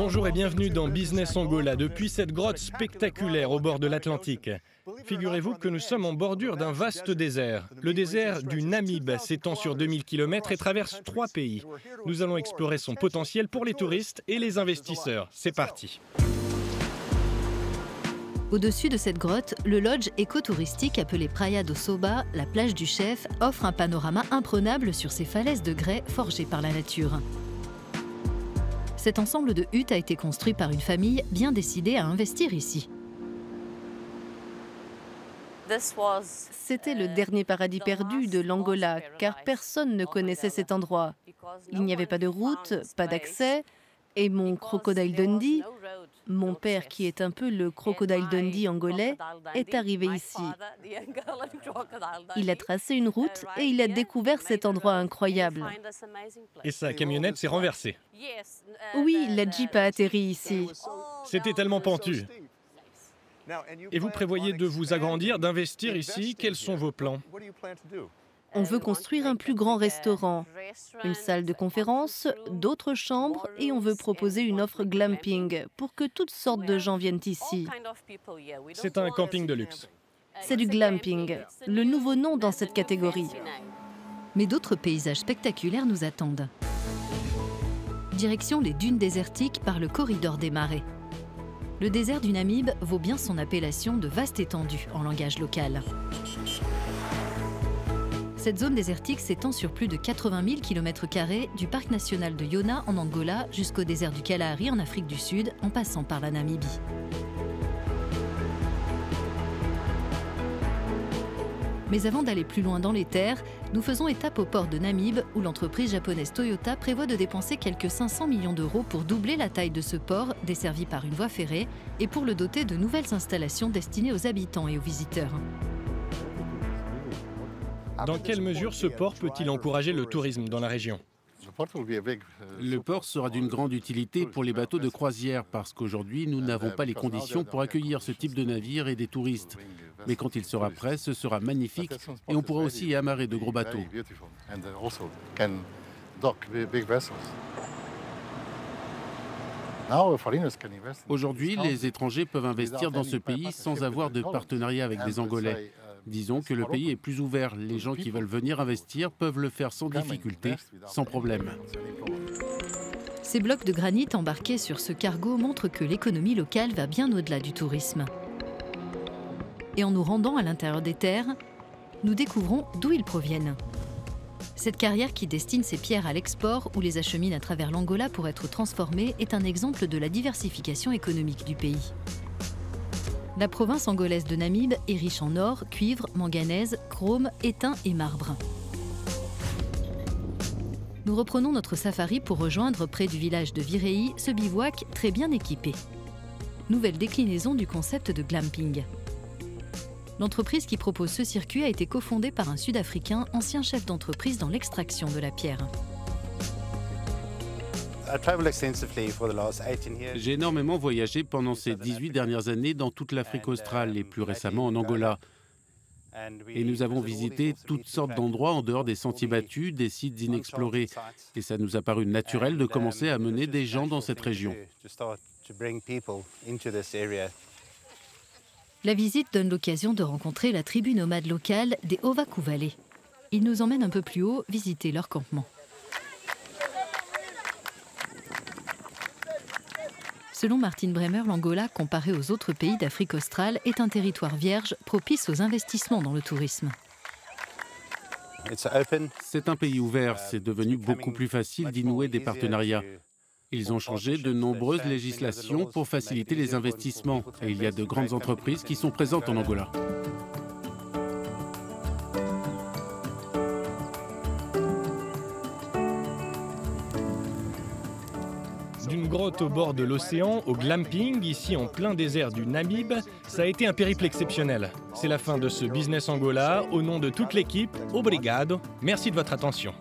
Bonjour et bienvenue dans Business Angola, depuis cette grotte spectaculaire au bord de l'Atlantique. Figurez-vous que nous sommes en bordure d'un vaste désert. Le désert du Namibe s'étend sur 2000 km et traverse 3 pays. Nous allons explorer son potentiel pour les touristes et les investisseurs. C'est parti. Au-dessus de cette grotte, le lodge écotouristique appelé Praia do Soba, la plage du chef, offre un panorama imprenable sur ces falaises de grès forgées par la nature. Cet ensemble de huttes a été construit par une famille bien décidée à investir ici. C'était le dernier paradis perdu de l'Angola, car personne ne connaissait cet endroit. Il n'y avait pas de route, pas d'accès, et mon Crocodile Dundee, mon père qui est un peu le Crocodile Dundee angolais, est arrivé ici. Il a tracé une route et il a découvert cet endroit incroyable. Et sa camionnette s'est renversée. Oui, la Jeep a atterri ici. C'était tellement pentu. Et vous prévoyez de vous agrandir, d'investir ici? Quels sont vos plans? On veut construire un plus grand restaurant, une salle de conférence, d'autres chambres et on veut proposer une offre glamping pour que toutes sortes de gens viennent ici. C'est un camping de luxe. C'est du glamping, le nouveau nom dans cette catégorie. Mais d'autres paysages spectaculaires nous attendent. Direction les dunes désertiques par le corridor des marais. Le désert du Namibe vaut bien son appellation de vaste étendue en langage local. Cette zone désertique s'étend sur plus de 80 000 km² du parc national de Yona en Angola jusqu'au désert du Kalahari en Afrique du Sud, en passant par la Namibie. Mais avant d'aller plus loin dans les terres, nous faisons étape au port de Namibe où l'entreprise japonaise Toyota prévoit de dépenser quelques 500 millions d'euros pour doubler la taille de ce port, desservi par une voie ferrée, et pour le doter de nouvelles installations destinées aux habitants et aux visiteurs. Dans quelle mesure ce port peut-il encourager le tourisme dans la région? Le port sera d'une grande utilité pour les bateaux de croisière parce qu'aujourd'hui, nous n'avons pas les conditions pour accueillir ce type de navire et des touristes. Mais quand il sera prêt, ce sera magnifique et on pourra aussi y amarrer de gros bateaux. Aujourd'hui, les étrangers peuvent investir dans ce pays sans avoir de partenariat avec des Angolais. Disons que le pays est plus ouvert. Les gens qui veulent venir investir peuvent le faire sans difficulté, sans problème. Ces blocs de granit embarqués sur ce cargo montrent que l'économie locale va bien au-delà du tourisme. Et en nous rendant à l'intérieur des terres, nous découvrons d'où ils proviennent. Cette carrière qui destine ces pierres à l'export ou les achemine à travers l'Angola pour être transformées est un exemple de la diversification économique du pays. La province angolaise de Namibe est riche en or, cuivre, manganèse, chrome, étain et marbre. Nous reprenons notre safari pour rejoindre près du village de Virei ce bivouac très bien équipé. Nouvelle déclinaison du concept de glamping. L'entreprise qui propose ce circuit a été cofondée par un Sud-Africain, ancien chef d'entreprise dans l'extraction de la pierre. J'ai énormément voyagé pendant ces 18 dernières années dans toute l'Afrique australe et plus récemment en Angola. Et nous avons visité toutes sortes d'endroits en dehors des sentiers battus, des sites inexplorés. Et ça nous a paru naturel de commencer à mener des gens dans cette région. La visite donne l'occasion de rencontrer la tribu nomade locale des Ovakuvale. Ils nous emmènent un peu plus haut visiter leur campement. Selon Martin Bremer, l'Angola, comparé aux autres pays d'Afrique australe, est un territoire vierge propice aux investissements dans le tourisme. C'est un pays ouvert, c'est devenu beaucoup plus facile d'y nouer des partenariats. Ils ont changé de nombreuses législations pour faciliter les investissements et il y a de grandes entreprises qui sont présentes en Angola. D'une grotte au bord de l'océan au glamping, ici en plein désert du Namibe, ça a été un périple exceptionnel. C'est la fin de ce Business Angola. Au nom de toute l'équipe, obrigado. Merci de votre attention.